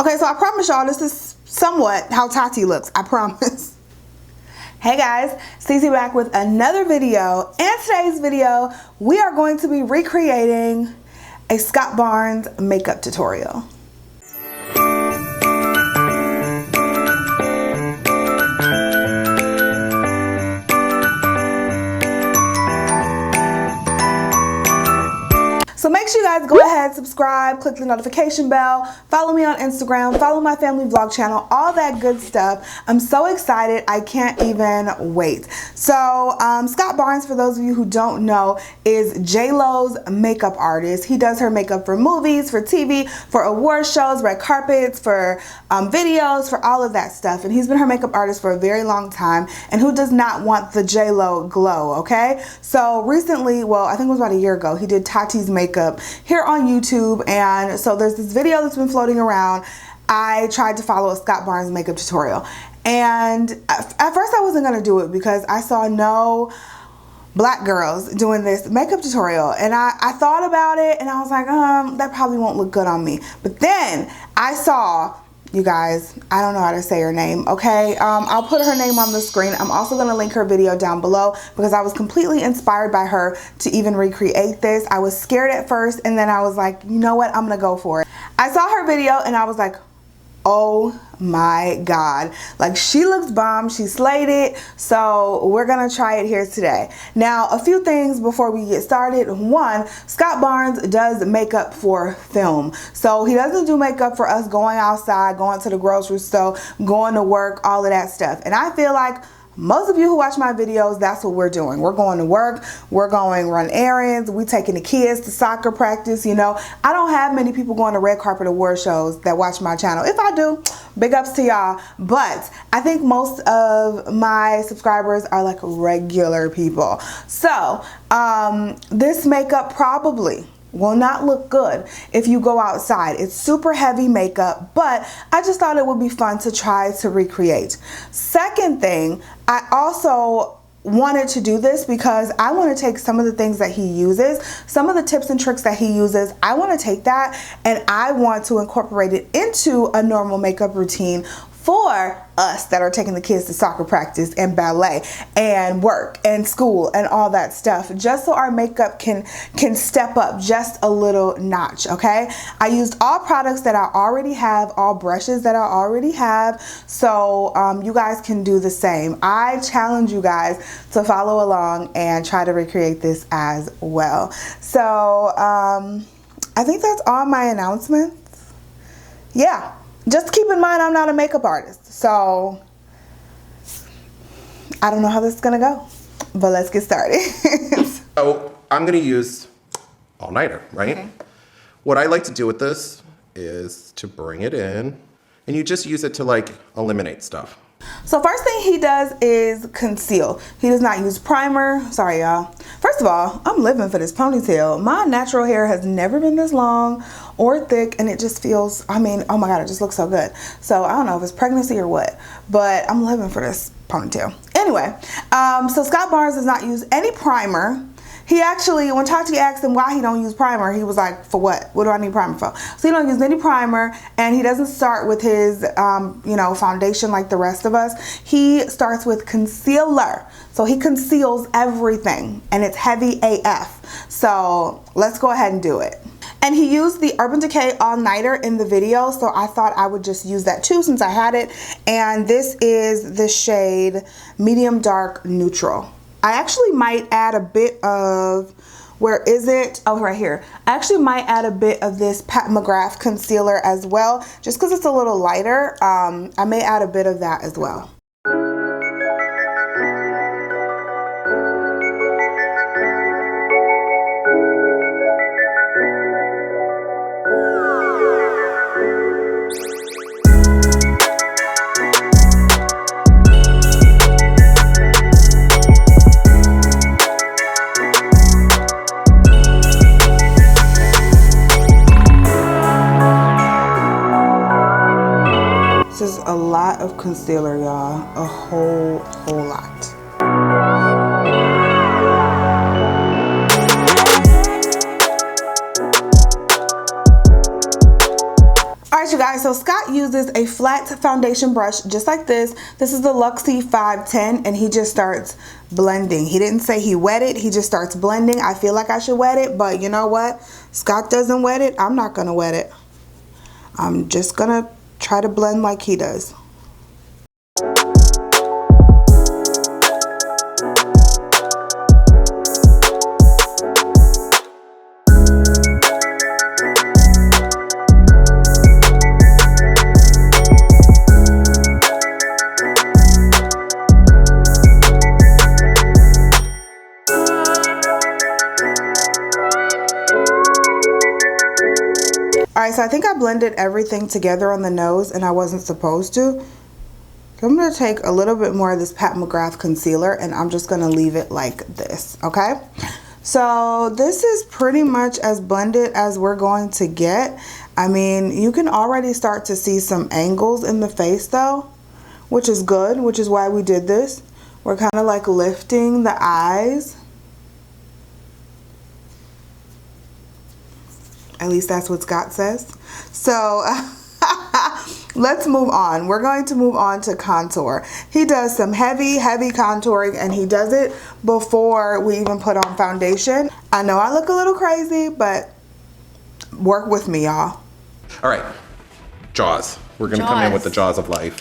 Okay, so I promise y'all this is somewhat how Tati looks. I promise. Hey guys, Cece back with another video. And today's video, we are going to be recreating a Scott Barnes makeup tutorial. So make sure you guys go ahead, subscribe, click the notification bell, follow me on Instagram, follow my family vlog channel, all that good stuff. I'm so excited, I can't even wait. So Scott Barnes, for those of you who don't know, is J-Lo's makeup artist. He does her makeup for movies, for TV, for award shows, red carpets, for videos, for all of that stuff. And he's been her makeup artist for a very long time. And who does not want the J-Lo glow, okay? So recently, well, I think it was about a year ago, he did Tati's makeup here on YouTube, and so there's this video that's been floating around. I tried to follow a Scott Barnes makeup tutorial, and at first I wasn't gonna do it because I saw no black girls doing this makeup tutorial, and I thought about it and I was like, that probably won't look good on me. But then I saw, you guys, I don't know how to say her name, okay? I'll put her name on the screen. I'm also going to link her video down below because I was completely inspired by her to even recreate this. I was scared at first, and then I was like, you know what? I'm going to go for it. I saw her video and I was like, oh my God, like she looks bomb, she slayed it. So we're gonna try it here today. Now, a few things before we get started. One, Scott Barnes does makeup for film. So he doesn't do makeup for us going outside, going to the grocery store, going to work, all of that stuff. And I feel like most of you who watch my videos, that's what we're doing. We're going to work, we're going run errands, we taking the kids to soccer practice, you know. I don't have many people going to red carpet award shows that watch my channel. If I do, big ups to y'all. But I think most of my subscribers are like regular people. So this makeup probably will not look good if you go outside. It's super heavy makeup, but I just thought it would be fun to try to recreate. Second thing, I also wanted to do this because I want to take some of the things that he uses, some of the tips and tricks that he uses. I want to take that and I want to incorporate it into a normal makeup routine for us that are taking the kids to soccer practice and ballet and work and school and all that stuff, just so our makeup can step up just a little notch, okay? I used all products that I already have, all brushes that I already have, so you guys can do the same. I challenge you guys to follow along and try to recreate this as well. So I think that's all my announcements. Yeah. Just keep in mind, I'm not a makeup artist, so I don't know how this is gonna go, but let's get started. So I'm gonna use all-nighter, right? Okay. What I like to do with this is to bring it in, and you just use it to like eliminate stuff. So first thing he does is conceal. He does not use primer. Sorry, y'all. First of all, I'm living for this ponytail. My natural hair has never been this long or thick, and it just feels, I mean, oh my God, it just looks so good. So I don't know if it's pregnancy or what, but I'm living for this ponytail. Anyway, so Scott Barnes does not use any primer. He actually, when Tati asked him why he don't use primer, he was like, for what? What do I need primer for? So he don't use any primer, and he doesn't start with his, you know, foundation like the rest of us. He starts with concealer. So he conceals everything, and it's heavy AF. So let's go ahead and do it. And he used the Urban Decay All-Nighter in the video, so I thought I would just use that too since I had it. And this is the shade Medium Dark Neutral. I actually might add a bit of, where is it? Oh, right here. I actually might add a bit of this Pat McGrath concealer as well, just because it's a little lighter. I may add a bit of that as well. This is a lot of concealer, y'all. A whole lot. Alright you guys, so Scott uses a flat foundation brush just like this. This is the Luxie 510 and he just starts blending. He didn't say he wet it, he just starts blending. I feel like I should wet it, but you know what? Scott doesn't wet it, I'm not gonna wet it. I'm just gonna try to blend like he does. Alright, so I think I blended everything together on the nose and I wasn't supposed to. So I'm going to take a little bit more of this Pat McGrath concealer and I'm just going to leave it like this, okay? So this is pretty much as blended as we're going to get. I mean, you can already start to see some angles in the face though, which is good, which is why we did this. We're kind of like lifting the eyes. At least that's what Scott says. So let's move on. We're going to move on to contour. He does some heavy contouring and he does it before we even put on foundation. I know I look a little crazy, but work with me, y'all. All right, jaws. We're gonna come in with the jaws of life.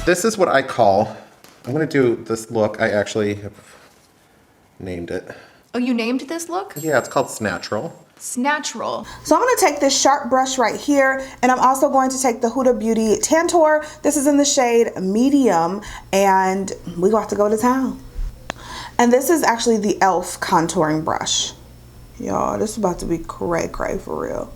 This is what I call, I'm gonna do this look. I actually have named it. Oh, you named this look? Yeah, it's called Snatchural. Snatchural. So I'm going to take this sharp brush right here and I'm also going to take the Huda Beauty Tantour. This is in the shade medium and we got to go to town. And this is actually the e.l.f. contouring brush. Y'all, this is about to be cray for real.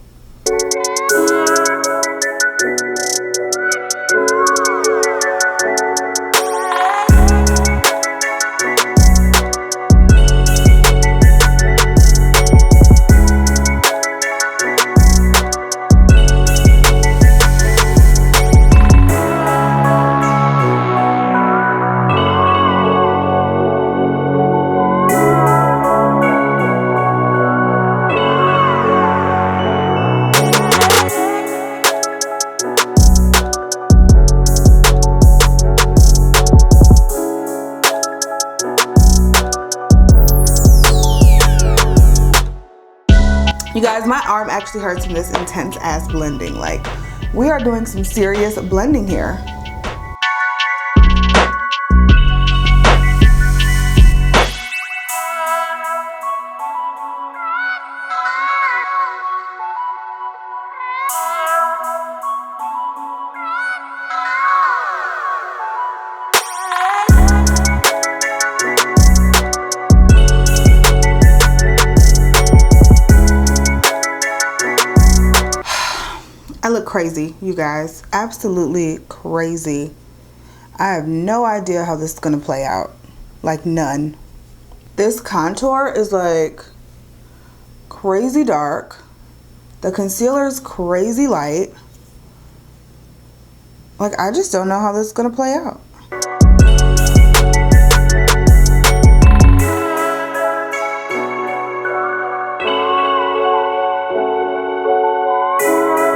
You guys, my arm actually hurts from this intense ass blending. Like, we are doing some serious blending here. I look crazy, you guys. Absolutely crazy. I have no idea how this is gonna play out. Like, none. This contour is like crazy dark. The concealer is crazy light. Like, I just don't know how this is gonna play out.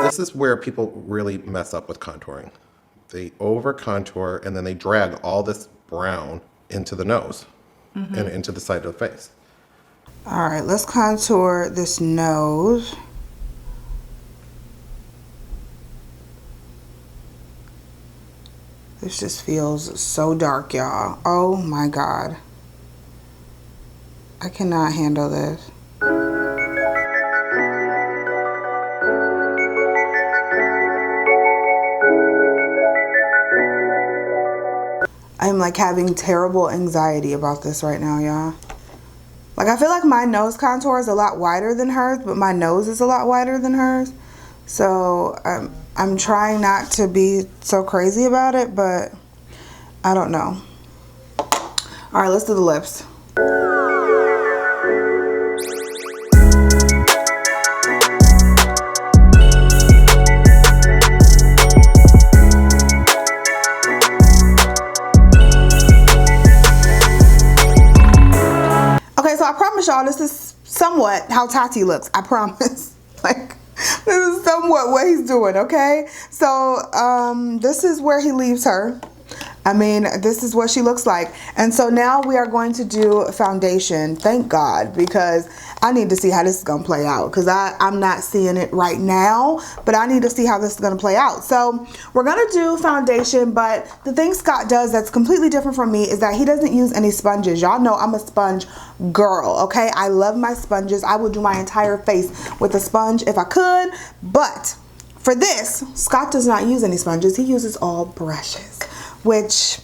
This is where people really mess up with contouring. They over contour and then they drag all this brown into the nose and into the side of the face. All right, let's contour this nose. This just feels so dark, y'all. Oh my God. I cannot handle this. I'm like having terrible anxiety about this right now, y'all. Like, I feel like my nose contour is a lot wider than hers, but my nose is a lot wider than hers. So I'm trying not to be so crazy about it, but I don't know. All right, let's do the lips. Okay, so I promise y'all this is somewhat how Tati looks, I promise. Like, this is somewhat what he's doing, okay? So, this is where he leaves her. I mean, this is what she looks like. And so now we are going to do foundation. Thank God, because I need to see how this is gonna play out, because I'm not seeing it right now, but I need to see how this is gonna play out. So we're gonna do foundation, but the thing Scott does that's completely different from me is that he doesn't use any sponges. Y'all know I'm a sponge girl, okay? I love my sponges. I would do my entire face with a sponge if I could, but for this, Scott does not use any sponges. He uses all brushes, which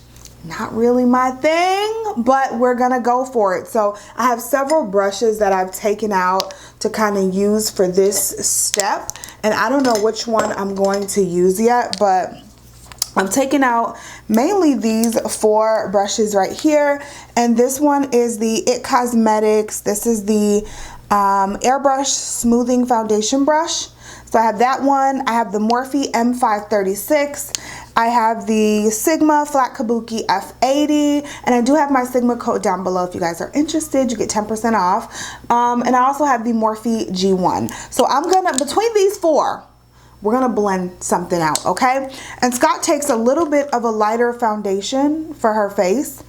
not really my thing, but we're gonna go for it. So I have several brushes that I've taken out to kind of use for this step, and I don't know which one I'm going to use yet, but I'm taking out mainly these 4 brushes right here, and this one is the It Cosmetics. This is the airbrush smoothing foundation brush. So I have that one. I have the Morphe M536. I have the Sigma Flat Kabuki F80, and I do have my Sigma code down below if you guys are interested. You get 10% off. And I also have the Morphe G1. So I'm gonna, between these 4, we're gonna blend something out, okay? And Scott takes a little bit of a lighter foundation for her face,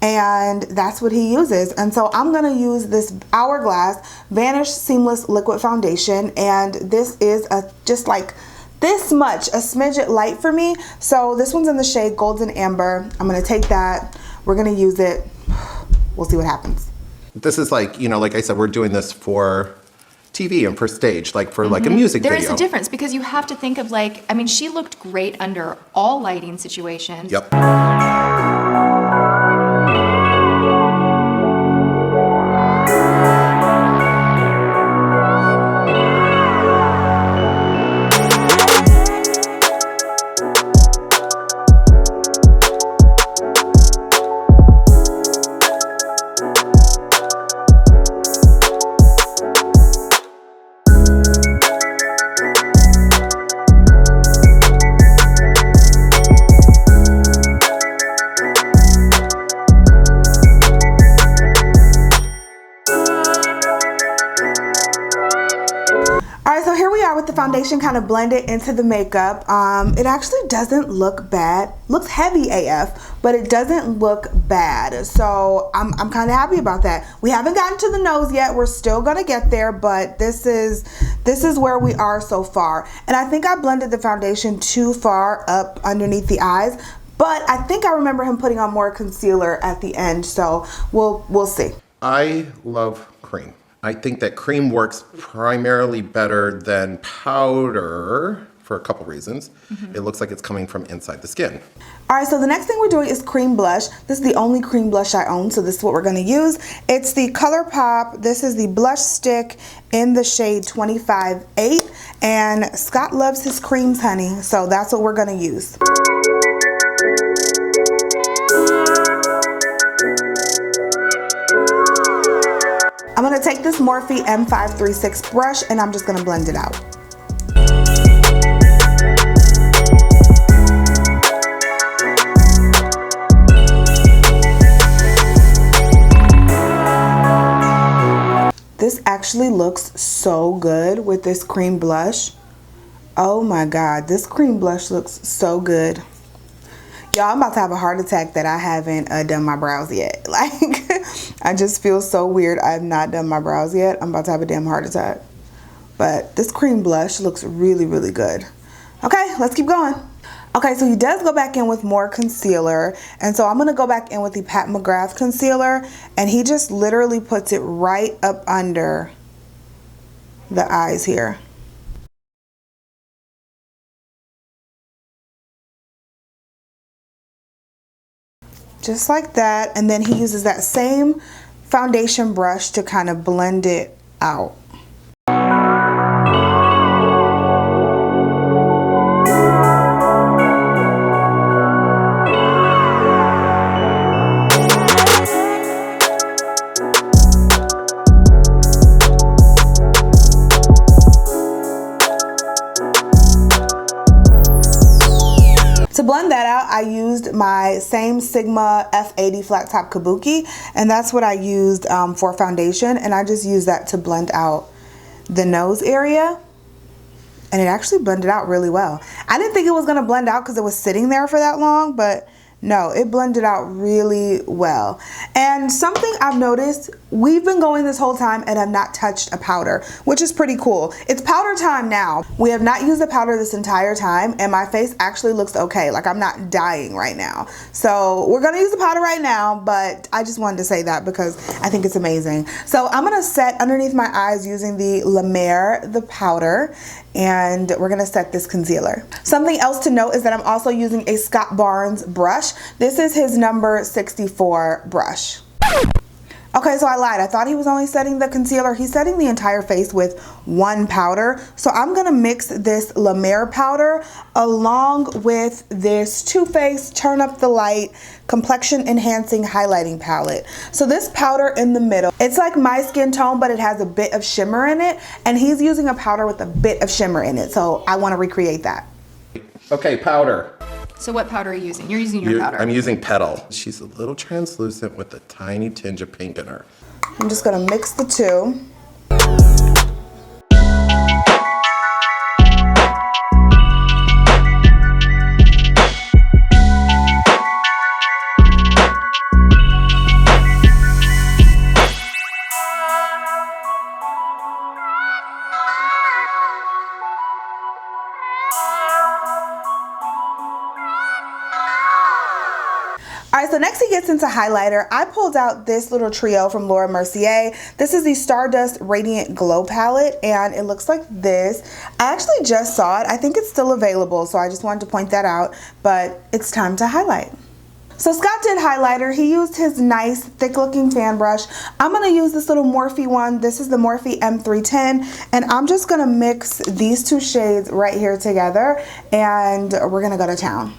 and that's what he uses. And so I'm gonna use this Hourglass Vanish Seamless Liquid Foundation, and this is just like this much, a smidget light for me. So this one's in the shade Golden Amber. I'm gonna take that, we're gonna use it. We'll see what happens. This is like, you know, like I said, we're doing this for TV and for stage, like for like a music video. There is a difference, because you have to think of, like, I mean, she looked great under all lighting situations. Yep. With the foundation kind of blended into the makeup, it actually doesn't look bad. Looks heavy AF, but it doesn't look bad. So I'm kind of happy about that. We haven't gotten to the nose yet. We're still gonna get there, but this is where we are so far. And I think I blended the foundation too far up underneath the eyes, but I think I remember him putting on more concealer at the end. So we'll see. I love cream. I think that cream works primarily better than powder for a couple reasons. It looks like it's coming from inside the skin. All right, so the next thing we're doing is cream blush. This is the only cream blush I own, so this is what we're gonna use. It's the ColourPop. This is the blush stick in the shade 25-8, and Scott loves his creams, honey, so that's what we're gonna use. I'm gonna take this Morphe M536 brush and I'm just gonna blend it out. This actually looks so good with this cream blush. Oh my God, this cream blush looks so good. Y'all, I'm about to have a heart attack that I haven't done my brows yet. Like, I just feel so weird. I have not done my brows yet. I'm about to have a damn heart attack. But this cream blush looks really, really good. Okay, let's keep going. Okay, so he does go back in with more concealer. And so I'm gonna go back in with the Pat McGrath concealer. And he just literally puts it right up under the eyes here. Just like that, and then he uses that same foundation brush to kind of blend it out. To blend that out, I used my same Sigma F80 flat top kabuki, and that's what I used for foundation, and I just used that to blend out the nose area, and it actually blended out really well. I didn't think it was gonna blend out because it was sitting there for that long, but no, it blended out really well. And something I've noticed, we've been going this whole time and have not touched a powder, which is pretty cool. It's powder time now. We have not used the powder this entire time, and my face actually looks okay. Like, I'm not dying right now. So we're gonna use the powder right now, but I just wanted to say that because I think it's amazing. So I'm gonna set underneath my eyes using the La Mer, the powder, and we're gonna set this concealer. Something else to note is that I'm also using a Scott Barnes brush. This is his number 64 brush. Okay, so I lied. I thought he was only setting the concealer. He's setting the entire face with one powder. So I'm gonna mix this La Mer powder along with this Too Faced Turn Up the Light complexion enhancing highlighting palette. So this powder in the middle, it's like my skin tone, but it has a bit of shimmer in it, and he's using a powder with a bit of shimmer in it. So I wanna recreate that. Okay, powder. So what powder are you using? You're using your powder. I'm using Petal. She's a little translucent with a tiny tinge of pink in her. I'm just gonna mix the two. Alright, so next he gets into highlighter. I pulled out this little trio from Laura Mercier. This is the Stardust Radiant Glow palette, and it looks like this. I actually just saw it. I think it's still available, so I just wanted to point that out, but it's time to highlight. So Scott did highlighter. He used his nice thick looking fan brush. I'm gonna use this little Morphe one. This is the Morphe M310, and I'm just gonna mix these two shades right here together, and we're gonna go to town.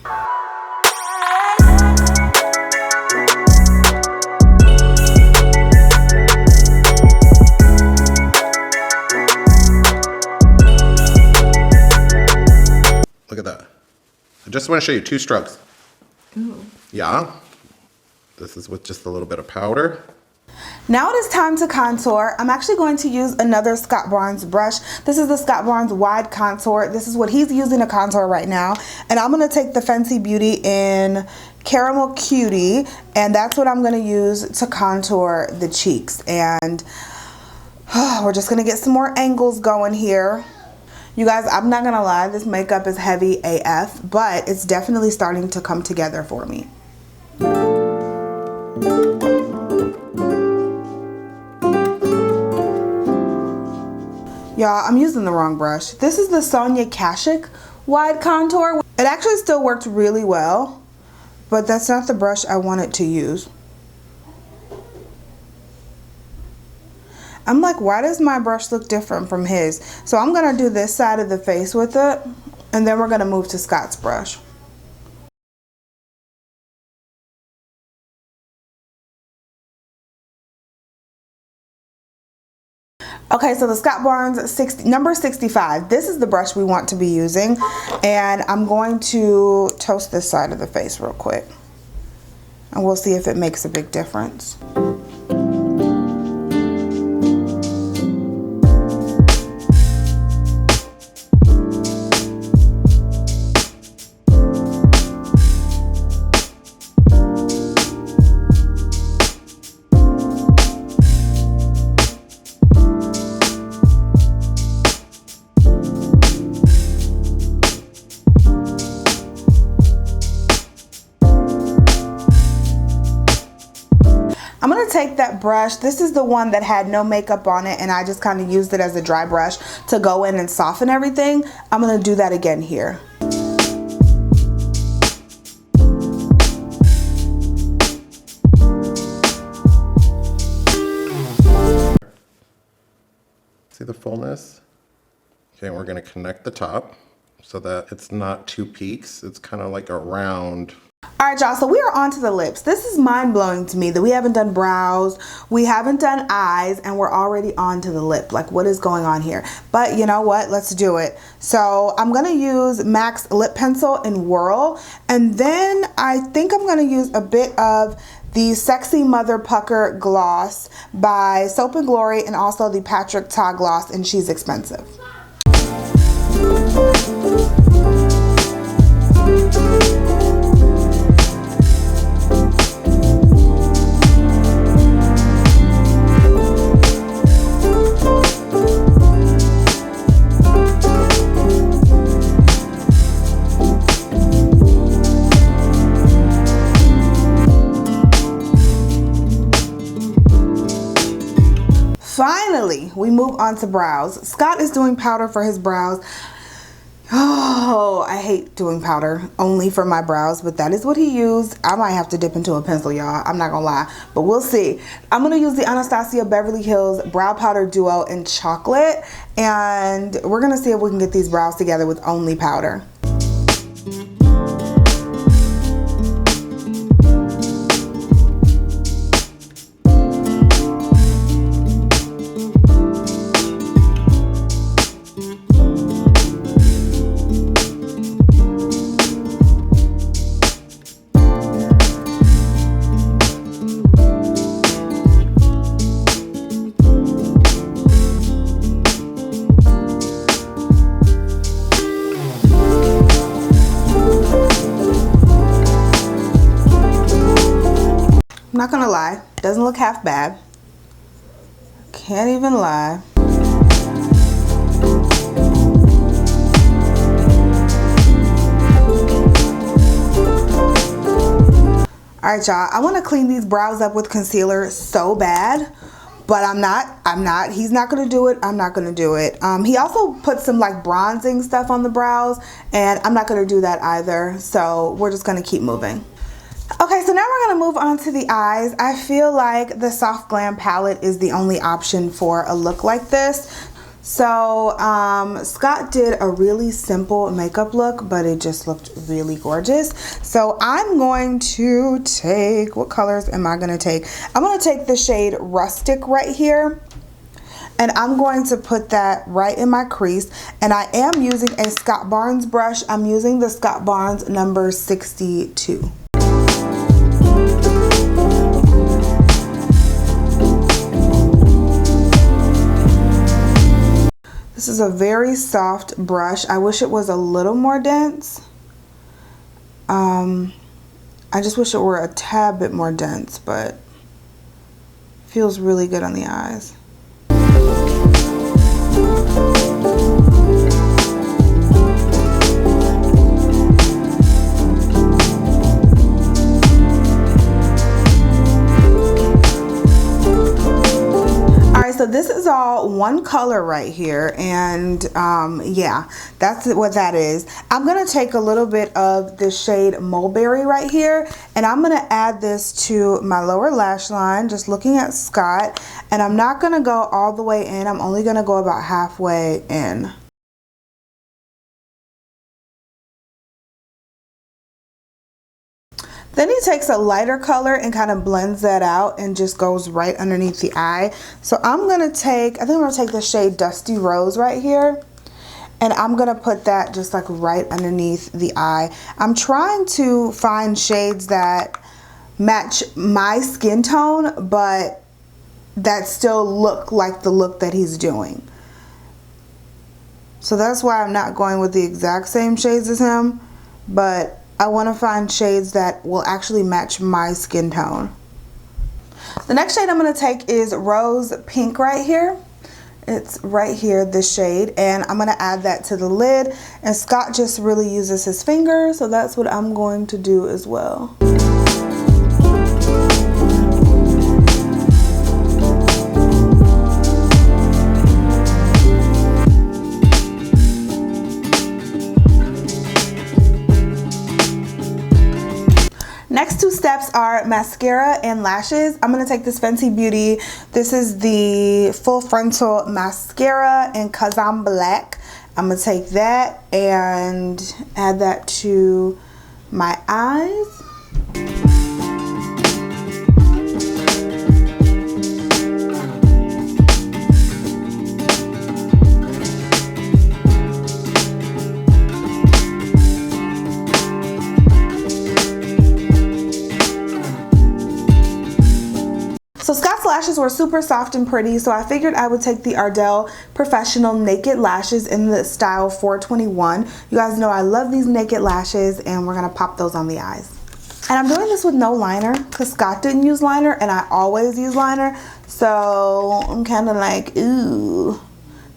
Look at that. I just want to show you 2 strokes. Ooh. Yeah. This is with just a little bit of powder. Now it is time to contour. I'm actually going to use another Scott Barnes brush. This is the Scott Barnes Wide Contour. This is what he's using to contour right now. And I'm going to take the Fenty Beauty in Caramel Cutie, and that's what I'm going to use to contour the cheeks. And we're just going to get some more angles going here. You guys, I'm not gonna lie, this makeup is heavy AF, but it's definitely starting to come together for me. Y'all, I'm using the wrong brush. This is the Sonia Kashuk Wide Contour. It actually still worked really well, but that's not the brush I wanted to use. I'm like, why does my brush look different from his? So I'm gonna do this side of the face with it, and then we're gonna move to Scott's brush. Okay, so the Scott Barnes number 65, this is the brush we want to be using, and I'm going to toast this side of the face real quick, and we'll see if it makes a big difference. I'm gonna take that brush. This is the one that had no makeup on it, and I just kind of used it as a dry brush to go in and soften everything. I'm gonna do that again here. See the fullness? Okay, we're gonna connect the top so that it's not 2 peaks. It's kind of like a round. All right, y'all, so we are on to the lips. This is mind-blowing to me that we haven't done brows, we haven't done eyes, and we're already on to the lip. Like, what is going on here? But you know what? Let's do it. So I'm gonna use MAC's lip pencil in Whirl, and then I think I'm gonna use a bit of the Sexy Mother Pucker Gloss by Soap & Glory, and also the Patrick Ta Gloss, and She's Expensive. Finally, we move on to brows. Scott is doing powder for his brows. Oh, I hate doing powder only for my brows, but that is what he used. I might have to dip into a pencil, y'all. I'm not gonna lie, but we'll see. I'm gonna use the Anastasia Beverly Hills Brow Powder Duo in Chocolate, and we're gonna see if we can get these brows together with only powder. I'm not gonna lie, doesn't look half bad. Can't even lie. Alright, y'all, I want to clean these brows up with concealer so bad, but I'm not. He's not gonna do it. I'm not gonna do it. He also put some like bronzing stuff on the brows, and I'm not gonna do that either. So we're just gonna keep moving. Okay, so now we're gonna move on to the eyes. I feel like the Soft Glam palette is the only option for a look like this. So Scott did a really simple makeup look, but it just looked really gorgeous. So I'm going to take, what colors am I gonna take? I'm gonna take the shade Rustic right here, and I'm going to put that right in my crease. And I am using a Scott Barnes brush. I'm using the Scott Barnes number 62. This is a very soft brush. I wish it was a little more dense. I just wish it were a tad bit more dense, but feels really good on the eyes. So this is all one color right here, and yeah, that's what that is. I'm gonna take a little bit of the shade Mulberry right here, and I'm gonna add this to my lower lash line, just looking at Scott, and I'm not gonna go all the way in. I'm only gonna go about halfway in. Then he takes a lighter color and kind of blends that out and just goes right underneath the eye. So I'm gonna take, I think I'm gonna take the shade Dusty Rose right here, and I'm gonna put that just like right underneath the eye. I'm trying to find shades that match my skin tone, but that still look like the look that he's doing. So that's why I'm not going with the exact same shades as him, but I want to find shades that will actually match my skin tone. The next shade I'm going to take is Rose Pink right here. It's right here, this shade, and I'm going to add that to the lid, and Scott just really uses his finger, so that's what I'm going to do as well. Next two steps are mascara and lashes. I'm gonna take this Fenty Beauty. This is the Full Frontal Mascara in Kazam Black. I'm gonna take that and add that to my eyes. lashes were super soft and pretty, so I figured I would take the Ardell Professional Naked Lashes in the style 421. You guys know I love these naked lashes, and we're gonna pop those on the eyes. And I'm doing this with no liner because Scott didn't use liner and I always use liner. So I'm kind of like, ooh,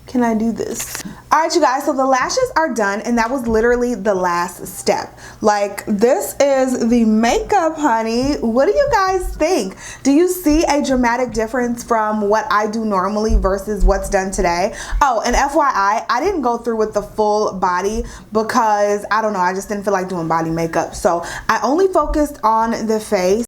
can I do this? All right, you guys, so the lashes are done, and that was literally the last step. Like, this is the makeup, honey. What do you guys think? Do you see a dramatic difference from what I do normally versus what's done today? Oh, and FYI, I didn't go through with the full body because, I don't know, I just didn't feel like doing body makeup. So I only focused on the face.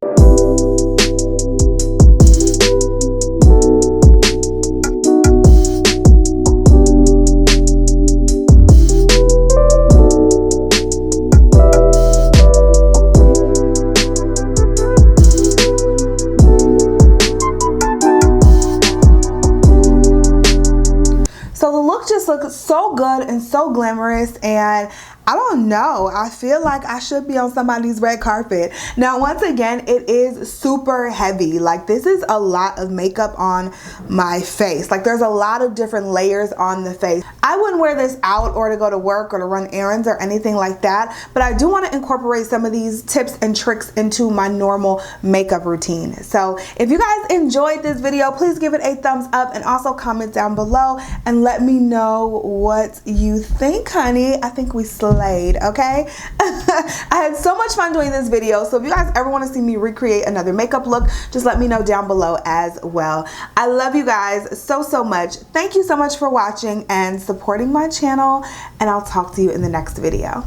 Looks so good and so glamorous, and I don't know, I feel like I should be on somebody's red carpet. Now, once again, it is super heavy. Like, this is a lot of makeup on my face. Like, there's a lot of different layers on the face. I wouldn't wear this out or to go to work or to run errands or anything like that, but I do want to incorporate some of these tips and tricks into my normal makeup routine. So if you guys enjoyed this video, please give it a thumbs up and also comment down below and let me know what you think, honey. I think we slayed, okay? I had so much fun doing this video, so if you guys ever want to see me recreate another makeup look, just let me know down below as well. I love you guys so much. Thank you so much for watching and supporting my channel, and I'll talk to you in the next video.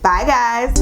Bye, guys.